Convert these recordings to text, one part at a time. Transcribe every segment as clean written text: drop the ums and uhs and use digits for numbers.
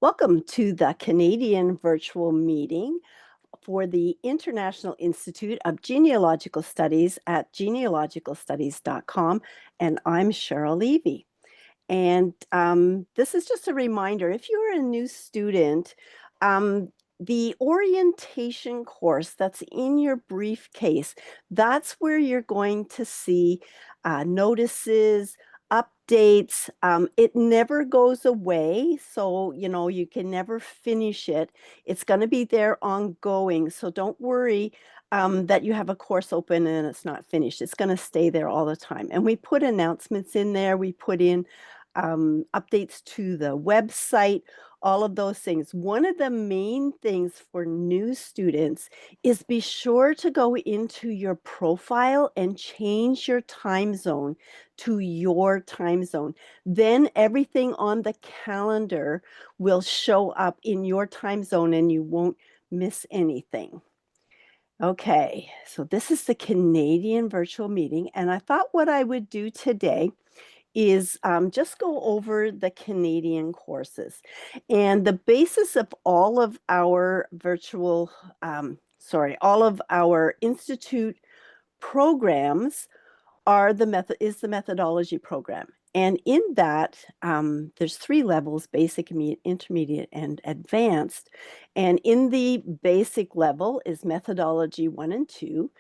Welcome to the Canadian virtual meeting for the International Institute of Genealogical Studies at genealogicalstudies.com, and I'm Cheryl Levy. And this is just a reminder, if you're a new student, the orientation course that's in your briefcase, that's where you're going to see notices, updates. It never goes away, so you can never finish it. It's going to be there ongoing, so don't worry that you have a course open and it's not finished. It's going to stay there all the time. And we put announcements in there. We put in updates to the website, all of those things. One of the main things for new students is be sure to go into your profile and change your time zone to your time zone. Then everything on the calendar will show up in your time zone and you won't miss anything. Okay, so this is the Canadian virtual meeting, and I thought what I would do today is just go over the Canadian courses. And the basis of all of our all of our institute programs is the methodology program. And in that, there's 3 levels: basic, intermediate, and advanced. And in the basic level is methodology 1 and 2,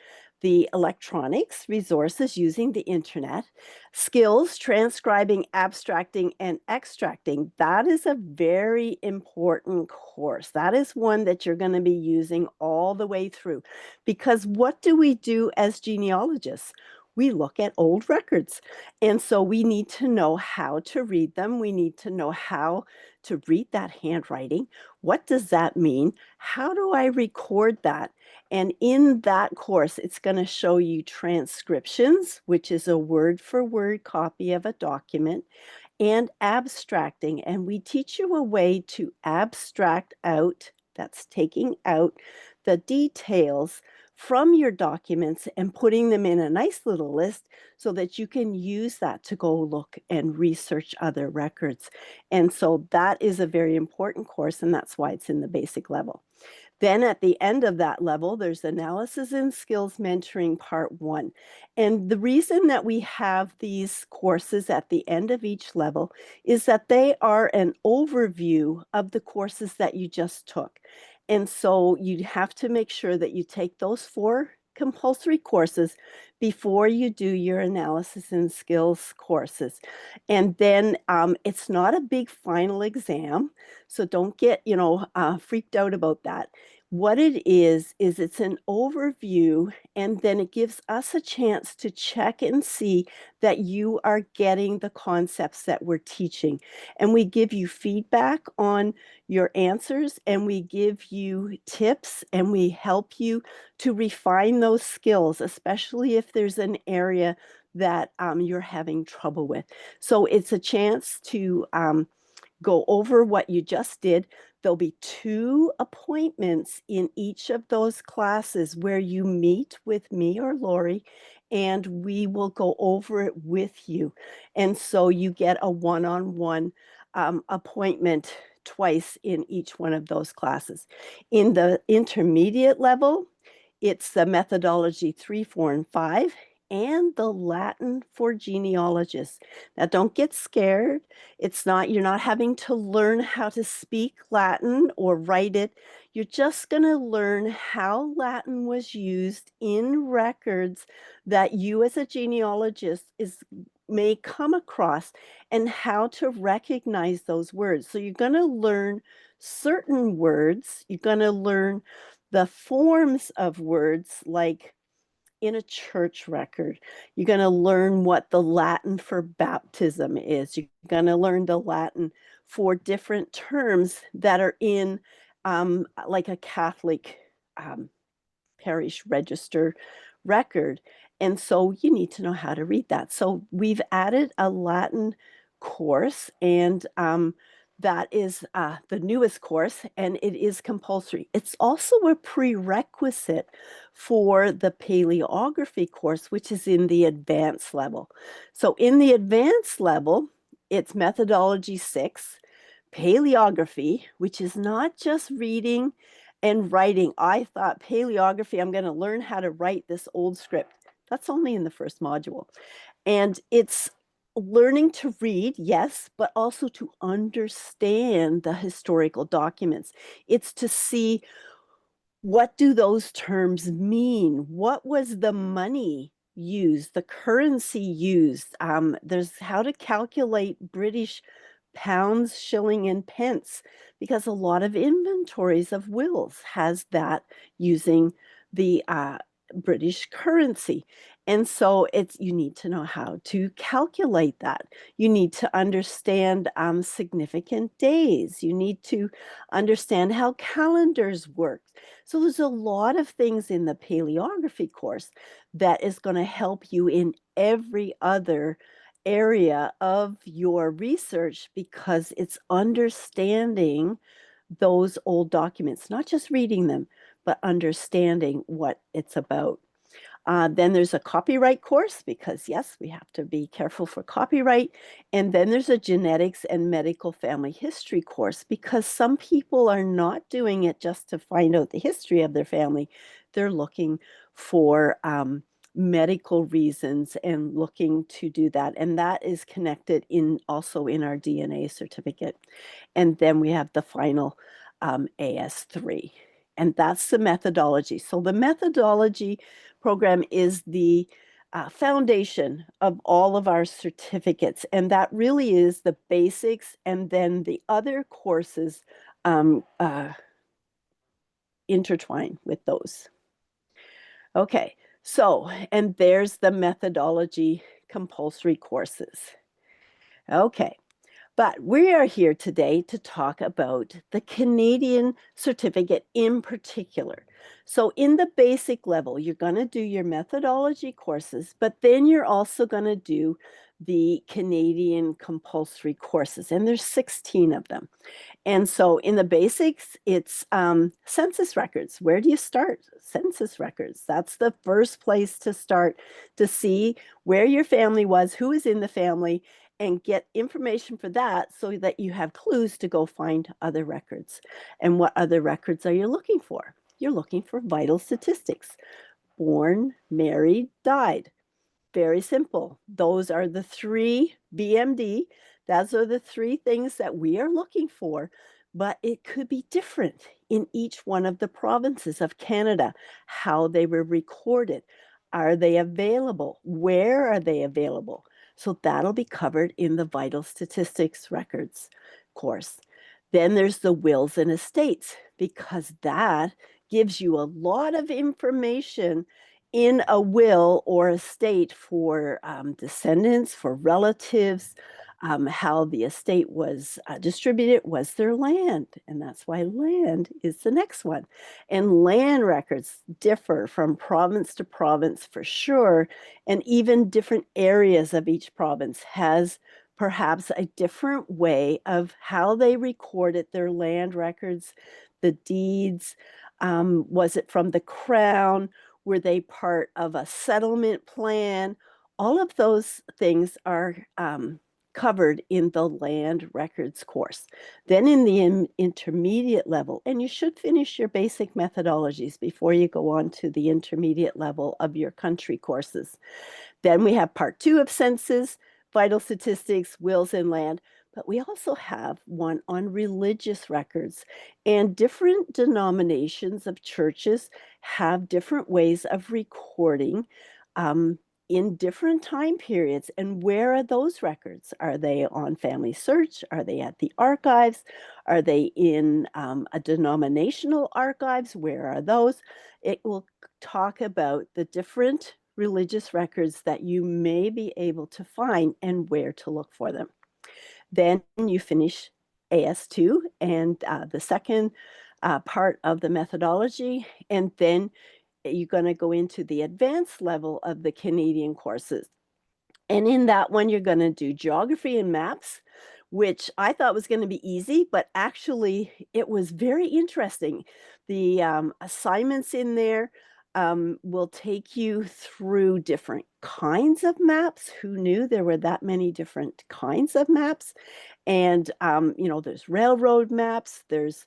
the electronics, resources using the internet, skills, transcribing, abstracting, and extracting. That is a very important course. That is one that you're going to be using all the way through. Because what do we do as genealogists? We look at old records. And so we need to know how to read them. We need to know how to read that handwriting. What does that mean? How do I record that? And in that course, it's going to show you transcriptions, which is a word-for-word copy of a document, and abstracting. And we teach you a way to abstract out, that's taking out the details from your documents and putting them in a nice little list so that you can use that to go look and research other records. And so that is a very important course, and that's why it's in the basic level. Then at the end of that level, there's Analysis and Skills Mentoring Part 1. And the reason that we have these courses at the end of each level is that they are an overview of the courses that you just took. And so you have to make sure that you take those 4 compulsory courses before you do your analysis and skills courses. And then it's not a big final exam, so don't get, freaked out about that. What it is it's an overview, and then it gives us a chance to check and see that you are getting the concepts that we're teaching. And we give you feedback on your answers, and we give you tips, and we help you to refine those skills, especially if there's an area that you're having trouble with. So it's a chance to go over what you just did. There'll be 2 appointments in each of those classes where you meet with me or Lori, and we will go over it with you. And so you get a one-on-one appointment twice in each one of those classes. In the intermediate level, it's the methodology 3, 4, and 5, and the Latin for genealogists. Now, don't get scared. You're not having to learn how to speak Latin or write it. You're just going to learn how Latin was used in records that you as a genealogist may come across, and how to recognize those words. So you're going to learn certain words. You're going to learn the forms of words, like in a church record. You're going to learn what the Latin for baptism is. You're going to learn the Latin for different terms that are in like a Catholic parish register record. And so you need to know how to read that. So we've added a Latin course, and that is the newest course, and it is compulsory. It's also a prerequisite for the paleography course, which is in the advanced level. So in the advanced level, it's methodology 6, paleography, which is not just reading and writing. I thought paleography, I'm going to learn how to write this old script. That's only in the first module. And it's learning to read, yes, but also to understand the historical documents. It's to see, what do those terms mean? What was the money used, the currency used? There's how to calculate British pounds, shilling, and pence, because a lot of inventories of wills has that using the British currency. And so you need to know how to calculate that. You need to understand significant days. You need to understand how calendars work. So there's a lot of things in the paleography course that is going to help you in every other area of your research, because it's understanding those old documents, not just reading them, but understanding what it's about. Then there's a copyright course, because yes, we have to be careful for copyright. And then there's a genetics and medical family history course, because some people are not doing it just to find out the history of their family. They're looking for medical reasons and looking to do that. And that is connected also in our DNA certificate. And then we have the final AS3. And that's the methodology. So the methodology program is the foundation of all of our certificates. And that really is the basics. And then the other courses intertwine with those. Okay, so, and there's the methodology compulsory courses. Okay, but we are here today to talk about the Canadian certificate in particular. So in the basic level, you're going to do your methodology courses, but then you're also going to do the Canadian compulsory courses, and there's 16 of them. And so in the basics, it's census records. Where do you start? Census records. That's the first place to start, to see where your family was, who is in the family, and get information for that, so that you have clues to go find other records. And what other records are you looking for? You're looking for vital statistics. Born, married, died. Very simple. Those are the three BMD. Those are the three things that we are looking for, but it could be different in each one of the provinces of Canada, how they were recorded. Are they available? Where are they available? So that'll be covered in the vital statistics records course. Then there's the wills and estates, because that gives you a lot of information in a will or estate for descendants, for relatives, how the estate was distributed, was there land? And that's why land is the next one. And land records differ from province to province for sure. And even different areas of each province has perhaps a different way of how they recorded their land records, the deeds. Was it from the crown? Were they part of a settlement plan? All of those things are covered in the land records course. Then in the intermediate level, and you should finish your basic methodologies before you go on to the intermediate level of your country courses. Then we have part 2 of census, vital statistics, wills and land. But we also have one on religious records, and different denominations of churches have different ways of recording in different time periods. And where are those records? Are they on Family Search? Are they at the archives? Are they in a denominational archives? Where are those? It will talk about the different religious records that you may be able to find and where to look for them. Then you finish AS2 and the second part of the methodology, and then you're going to go into the advanced level of the Canadian courses. And in that one, you're going to do geography and maps, which I thought was going to be easy, but actually it was very interesting. The assignments in there will take you through different kinds of maps. Who knew there were that many different kinds of maps? And, there's railroad maps, there's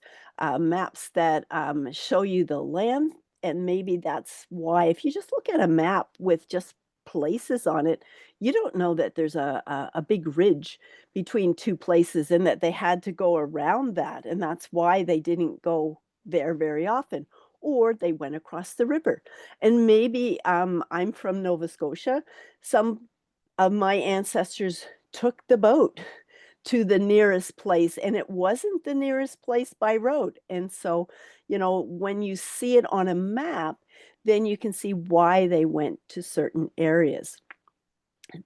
maps that show you the land. And maybe that's why, if you just look at a map with just places on it, you don't know that there's a big ridge between two places and that they had to go around that. And that's why they didn't go there very often. Or they went across the river. And maybe I'm from Nova Scotia. Some of my ancestors took the boat to the nearest place, and it wasn't the nearest place by road. And so, when you see it on a map, then you can see why they went to certain areas.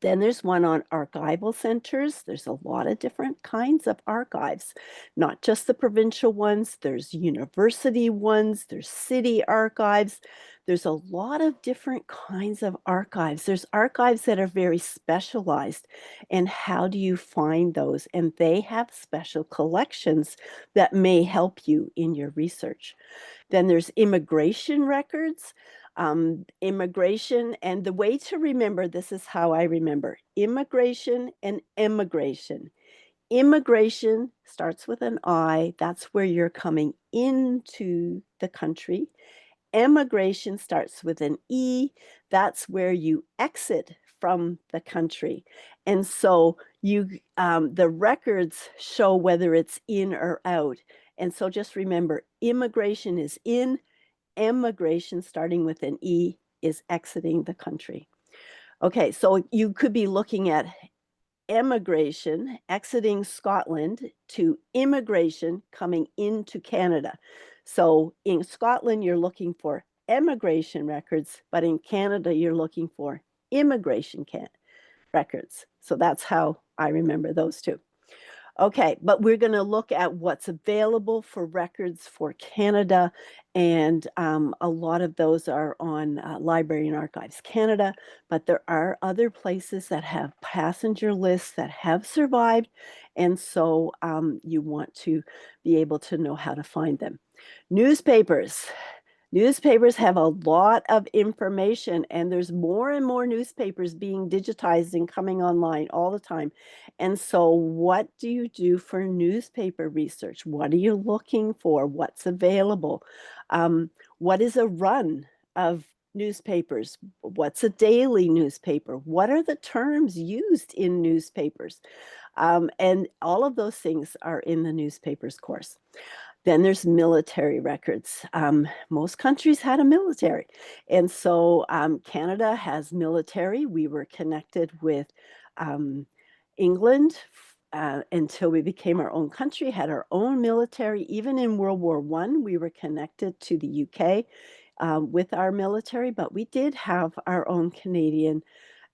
Then there's one on archival centers. There's a lot of different kinds of archives, not just the provincial ones. There's university ones, there's city archives. There's a lot of different kinds of archives. There's archives that are very specialized. And how do you find those? And they have special collections that may help you in your research. Then there's immigration records. Immigration, and the way to remember this is how I remember immigration and emigration. Immigration starts with an I, that's where you're coming into the country. Emigration starts with an E, that's where you exit from the country. And so the records show whether it's in or out. And so just remember, immigration is in, emigration, starting with an E, is exiting the country. Okay, so you could be looking at emigration, exiting Scotland, to immigration, coming into Canada. So in Scotland, you're looking for emigration records, but in Canada, you're looking for immigration records. So that's how I remember those two. Okay, but we're going to look at what's available for records for Canada, and a lot of those are on Library and Archives Canada, but there are other places that have passenger lists that have survived, and so you want to be able to know how to find them. Newspapers. Newspapers have a lot of information, and there's more and more newspapers being digitized and coming online all the time. And so, what do you do for newspaper research? What are you looking for? What's available? What is a run of newspapers? What's a daily newspaper? What are the terms used in newspapers? And all of those things are in the newspapers course. Then there's military records. Most countries had a military. And so Canada has military. We were connected with England until we became our own country, had our own military. Even in World War I, we were connected to the UK with our military, but we did have our own Canadian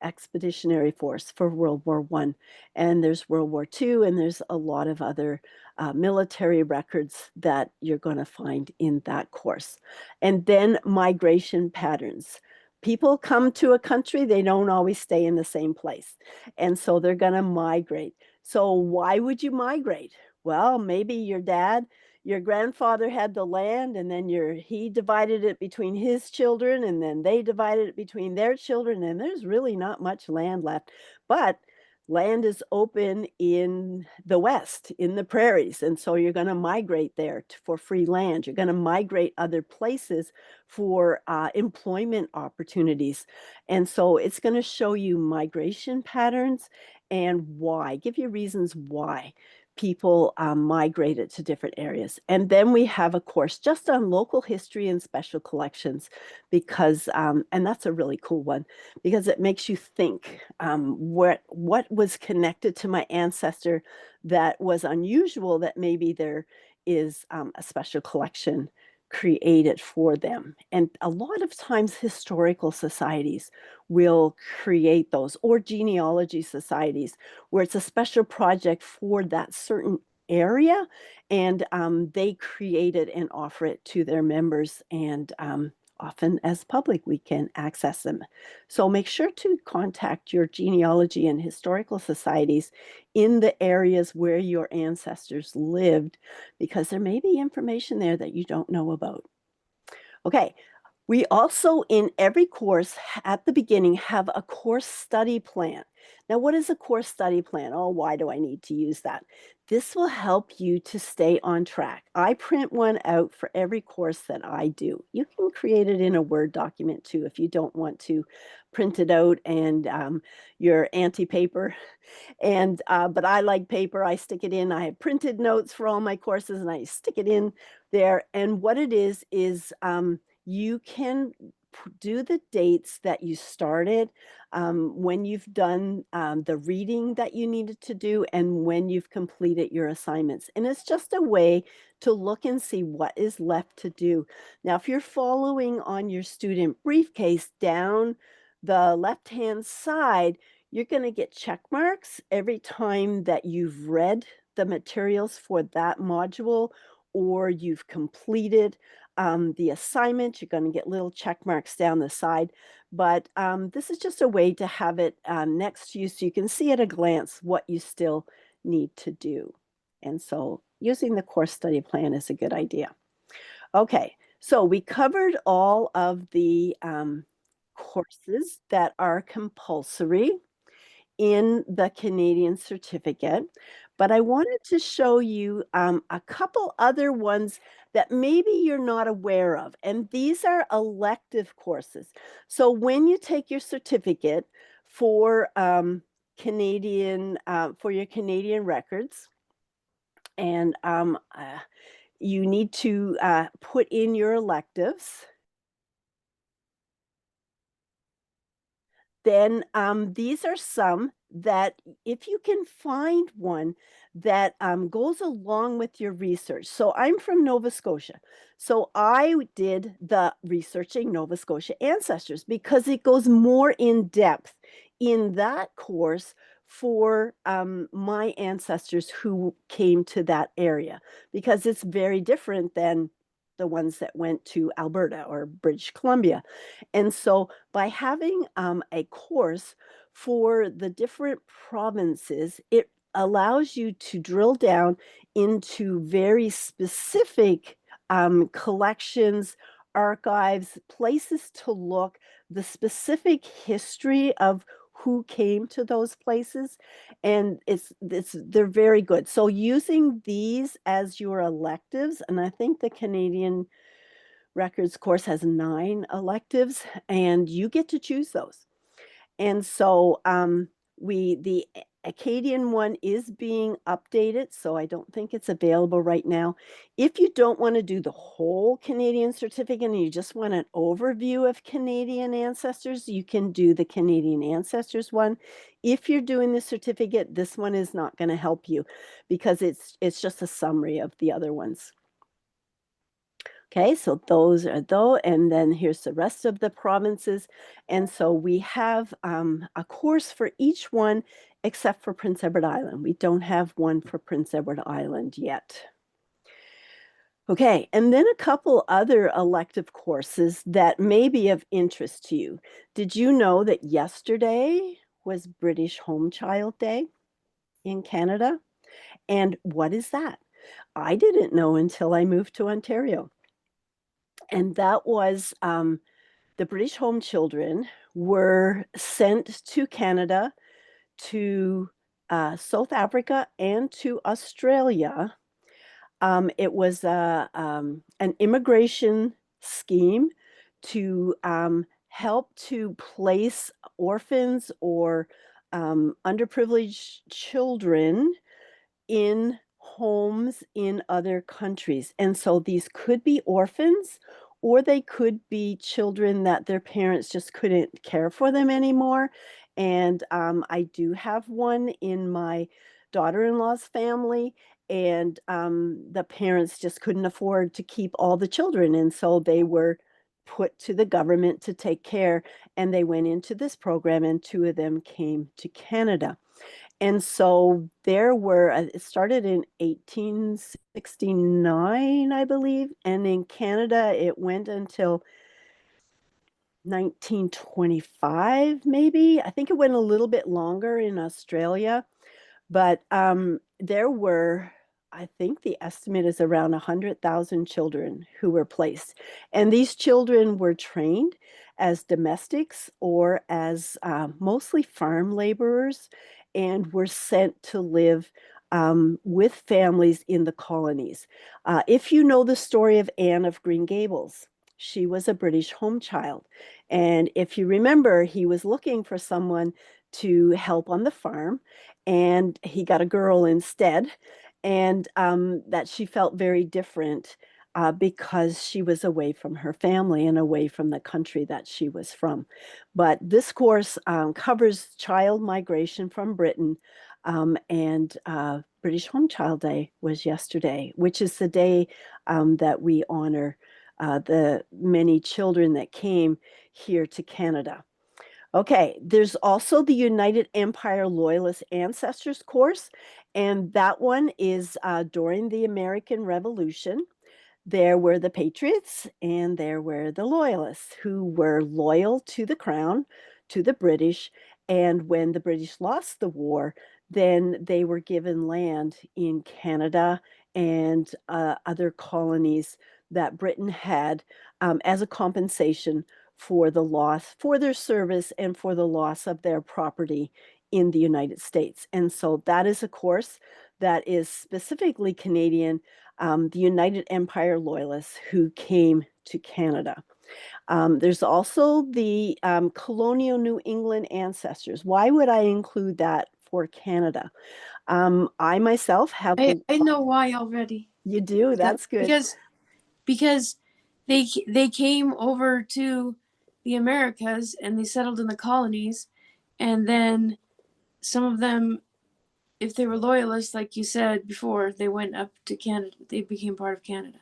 expeditionary force for World War I. And there's World War II, and there's a lot of other military records that you're going to find in that course. And then migration patterns. People come to a country, they don't always stay in the same place. And so they're going to migrate. So why would you migrate? Well, maybe your grandfather had the land, and then he divided it between his children, and then they divided it between their children, and there's really not much land left. But land is open in the West, in the prairies, and so you're going to migrate there for free land. You're going to migrate other places for employment opportunities. And so it's going to show you migration patterns and why, give you reasons why people migrated to different areas. And then we have a course just on local history and special collections, because, and that's a really cool one, because it makes you think what was connected to my ancestor that was unusual, that maybe there is a special collection created for them. And a lot of times historical societies will create those, or genealogy societies, where it's a special project for that certain area, and they create it and offer it to their members, and often as public we can access them. So make sure to contact your genealogy and historical societies in the areas where your ancestors lived, because there may be information there that you don't know about. Okay, We also, in every course at the beginning, have a course study plan. Now, what is a course study plan? Oh, why do I need to use that? This will help you to stay on track. I print one out for every course that I do. You can create it in a Word document too if you don't want to print it out and you're anti-paper. And but I like paper. I stick it in. I have printed notes for all my courses, and I stick it in there. And what it is you can do the dates that you started, when you've done the reading that you needed to do, and when you've completed your assignments. And it's just a way to look and see what is left to do. Now, if you're following on your student briefcase down the left-hand side, you're going to get check marks every time that you've read the materials for that module or you've completed the assignment. You're going to get little check marks down the side. But this is just a way to have it next to you so you can see at a glance what you still need to do. And so using the course study plan is a good idea. Okay, so we covered all of the courses that are compulsory in the Canadian certificate, but I wanted to show you a couple other ones that maybe you're not aware of, and these are elective courses. So when you take your certificate for for your Canadian records, and you need to put in your electives. Then these are some that if you can find one that goes along with your research. So I'm from Nova Scotia. So I did the researching Nova Scotia ancestors because it goes more in depth in that course for my ancestors who came to that area, because it's very different than the ones that went to Alberta or British Columbia. And so by having a course for the different provinces, it allows you to drill down into very specific collections, archives, places to look, the specific history of who came to those places, and they're very good. So using these as your electives, and I think the Canadian records course has 9 electives, and you get to choose those. And so the Acadian one is being updated, so I don't think it's available right now. If you don't want to do the whole Canadian certificate and you just want an overview of Canadian ancestors, you can do the Canadian ancestors one. If you're doing the certificate, this one is not going to help you because it's just a summary of the other ones. Okay, so those are those, and then here's the rest of the provinces. And so we have a course for each one except for Prince Edward Island. We don't have one for Prince Edward Island yet. Okay, and then a couple other elective courses that may be of interest to you. Did you know that yesterday was British Home Child Day in Canada? And what is that? I didn't know until I moved to Ontario. And that was the British home children were sent to Canada, to South Africa, and to Australia. It was an immigration scheme to help to place orphans or underprivileged children in homes in other countries. And so these could be orphans, or they could be children that their parents just couldn't care for them anymore. And I do have one in my daughter-in-law's family, and the parents just couldn't afford to keep all the children. And so they were put to the government to take care, and they went into this program, and 2 of them came to Canada. And so there were, it started in 1869, I believe, and in Canada it went until 1925, maybe. I think it went a little bit longer in Australia, but there were I think the estimate is around 100,000 children who were placed. And these children were trained as domestics or as mostly farm laborers and were sent to live with families in the colonies. If you know the story of Anne of Green Gables, she was a British home child. And if you remember, he was looking for someone to help on the farm, and he got a girl instead, and that she felt very different because she was away from her family and away from the country that she was from. But this course covers child migration from Britain, and British Home Child Day was yesterday, which is the day that we honor the many children that came here to Canada. Okay, there's also the United Empire Loyalist Ancestors course, and that one is during the American Revolution. There were the patriots and there were the loyalists who were loyal to the crown, to the British. And when the British lost the war, then they were given land in Canada and other colonies that Britain had as a compensation for the loss, for their service, and for the loss of their property in the United States. And so that is a course that is specifically Canadian, the United Empire Loyalists who came to Canada. There's also the colonial New England ancestors. Why would I include that for Canada? I myself have. I know why already. You do? That's good. Because they came over to the Americas and they settled in the colonies, and then some of them, if they were loyalists, like you said before, they went up to Canada. They became part of Canada.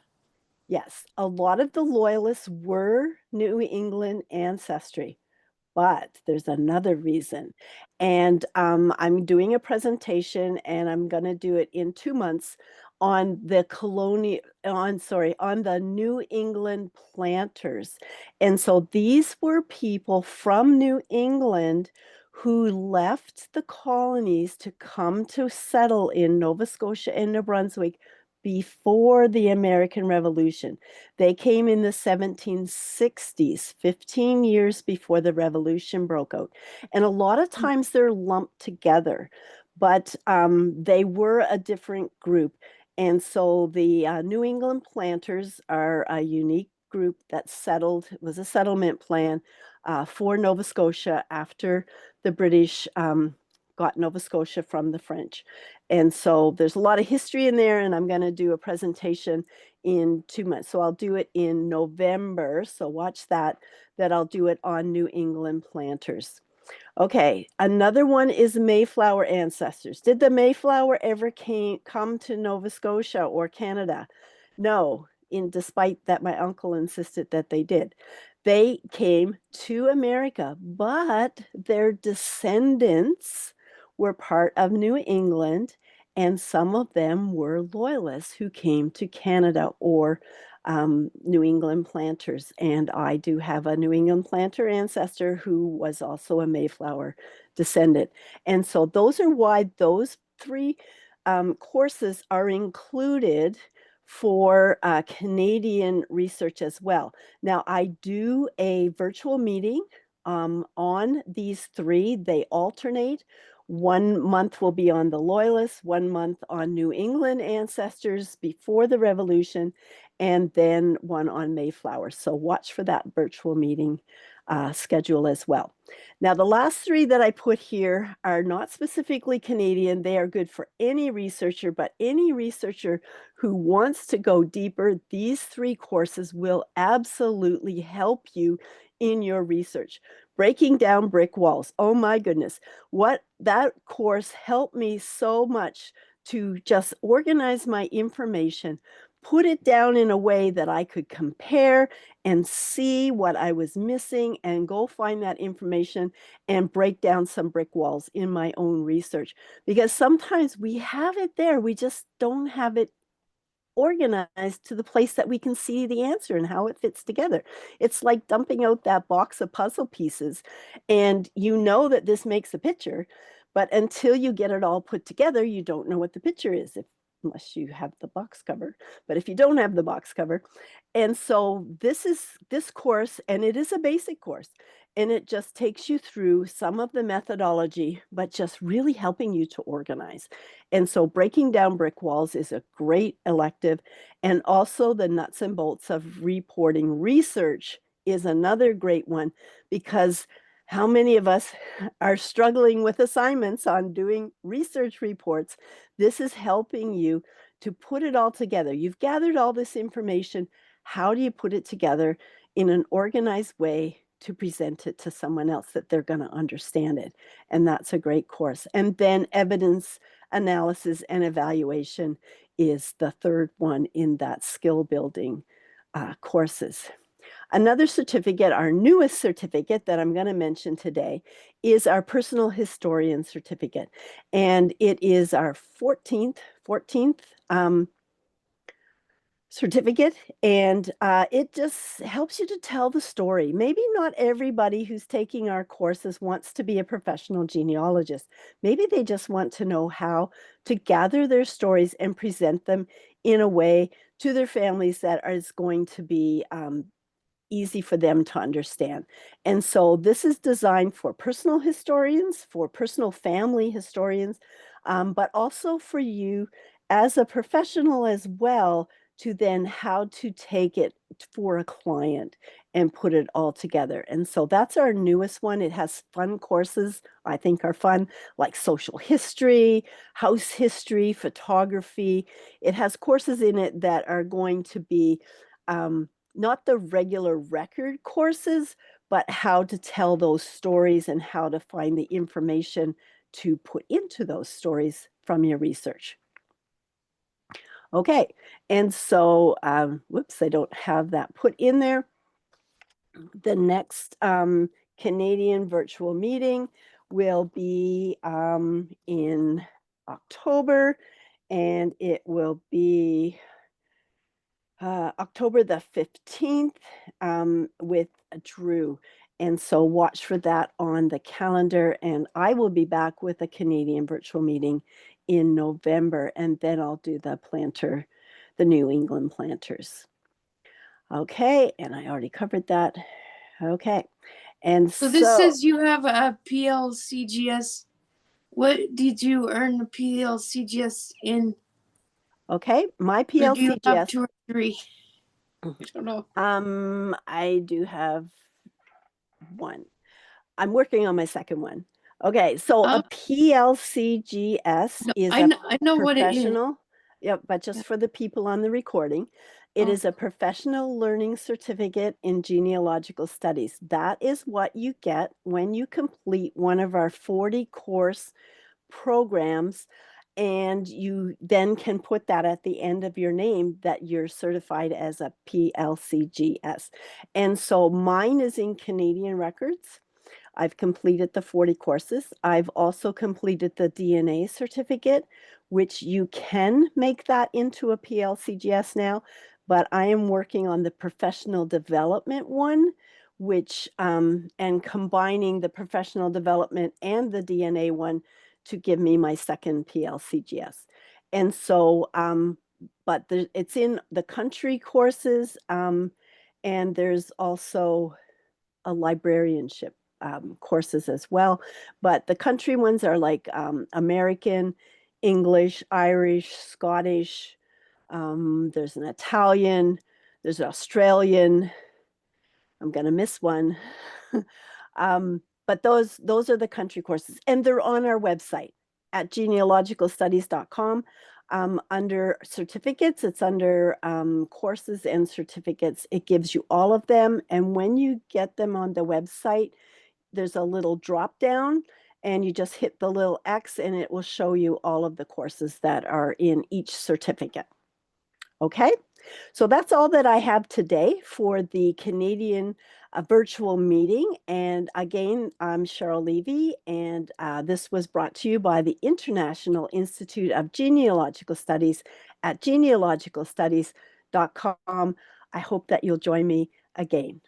Yes, a lot of the loyalists were New England ancestry. But there's another reason. And I'm doing a presentation and I'm going to do it in 2 months on the on the New England planters. And so these were people from New England who left the colonies to come to settle in Nova Scotia and New Brunswick before the American Revolution. They came in the 1760s, 15 years before the Revolution broke out. And a lot of times they're lumped together, but they were a different group. And so the New England planters are a unique group that settled, it was a settlement plan for Nova Scotia after the British got Nova Scotia from the French. And so there's a lot of history in there, and I'm going to do a presentation in 2 months. So I'll do it in November. So watch that I'll do it on New England planters. Okay, another one is Mayflower ancestors. Did the Mayflower ever come to Nova Scotia or Canada? No, despite that my uncle insisted that they did. They came to America, but their descendants were part of New England, and some of them were loyalists who came to Canada or New England planters. And I do have a New England planter ancestor who was also a Mayflower descendant. And so those are why those three courses are included for Canadian research as well. Now, I do a virtual meeting on these three. They alternate. 1 month will be on the Loyalists, 1 month on New England ancestors before the Revolution, and then one on Mayflower. So watch for that virtual meeting schedule as well. Now, the last three that I put here are not specifically Canadian. They are good for any researcher, but any researcher who wants to go deeper, these three courses will absolutely help you in your research. Breaking down brick walls. Oh my goodness. What that course helped me so much to just organize my information, put it down in a way that I could compare and see what I was missing and go find that information and break down some brick walls in my own research. Because sometimes we have it there, we just don't have it organized to the place that we can see the answer and how it fits together. It's like dumping out that box of puzzle pieces, and you know that this makes a picture, but until you get it all put together, you don't know what the picture is. unless you have the box cover. But if you don't have the box cover, and so this course, and it is a basic course, and it just takes you through some of the methodology, but just really helping you to organize. And so breaking down brick walls is a great elective, and also the nuts and bolts of reporting research is another great one, because how many of us are struggling with assignments on doing research reports? This is helping you to put it all together. You've gathered all this information. How do you put it together in an organized way to present it to someone else that they're going to understand it? And that's a great course. And then evidence analysis and evaluation is the third one in that skill building courses. Another certificate, our newest certificate that I'm going to mention today, is our personal historian certificate. And it is our 14th certificate, and it just helps you to tell the story. Maybe not everybody who's taking our courses wants to be a professional genealogist. Maybe they just want to know how to gather their stories and present them in a way to their families that is going to be easy for them to understand. And so this is designed for personal historians, for personal family historians, but also for you as a professional as well, to then how to take it for a client and put it all together. And so that's our newest one. It has fun courses, I think are fun, like social history, house history, photography. It has courses in it that are going to be not the regular record courses, but how to tell those stories and how to find the information to put into those stories from your research. Okay, and so, whoops, I don't have that put in there. The next Canadian virtual meeting will be in October, and it will be October the 15th with Drew. And so watch for that on the calendar. And I will be back with a Canadian virtual meeting in November. And then I'll do the planter, the New England planters. Okay. And I already covered that. Okay. And so this says you have a PLCGS. What did you earn the PLCGS in? Okay. My PLCGS. Or do you have 2 or 3? I don't know. I do have 1. I'm working on my second one. Okay, so a PLCGS is I know what it is. professional, yep, but just for the people on the recording, it is a professional learning certificate in genealogical studies. That is what you get when you complete one of our 40 course programs, and you then can put that at the end of your name that you're certified as a PLCGS. And so mine is in Canadian records. I've completed the 40 courses. I've also completed the DNA certificate, which you can make that into a PLCGS now, but I am working on the professional development one, which, and combining the professional development and the DNA one to give me my second PLCGS. And so, but it's in the country courses, and there's also a librarianship courses as well. But the country ones are like American, English, Irish, Scottish. There's an Italian, there's an Australian. I'm going to miss one. But those are the country courses, and they're on our website at genealogicalstudies.com. Under certificates, it's under courses and certificates. It gives you all of them. And when you get them on the website, there's a little drop down, and you just hit the little X and it will show you all of the courses that are in each certificate. Okay, so that's all that I have today for the Canadian virtual meeting. And again, I'm Cheryl Levy, and this was brought to you by the International Institute of Genealogical Studies at genealogicalstudies.com. I hope that you'll join me again.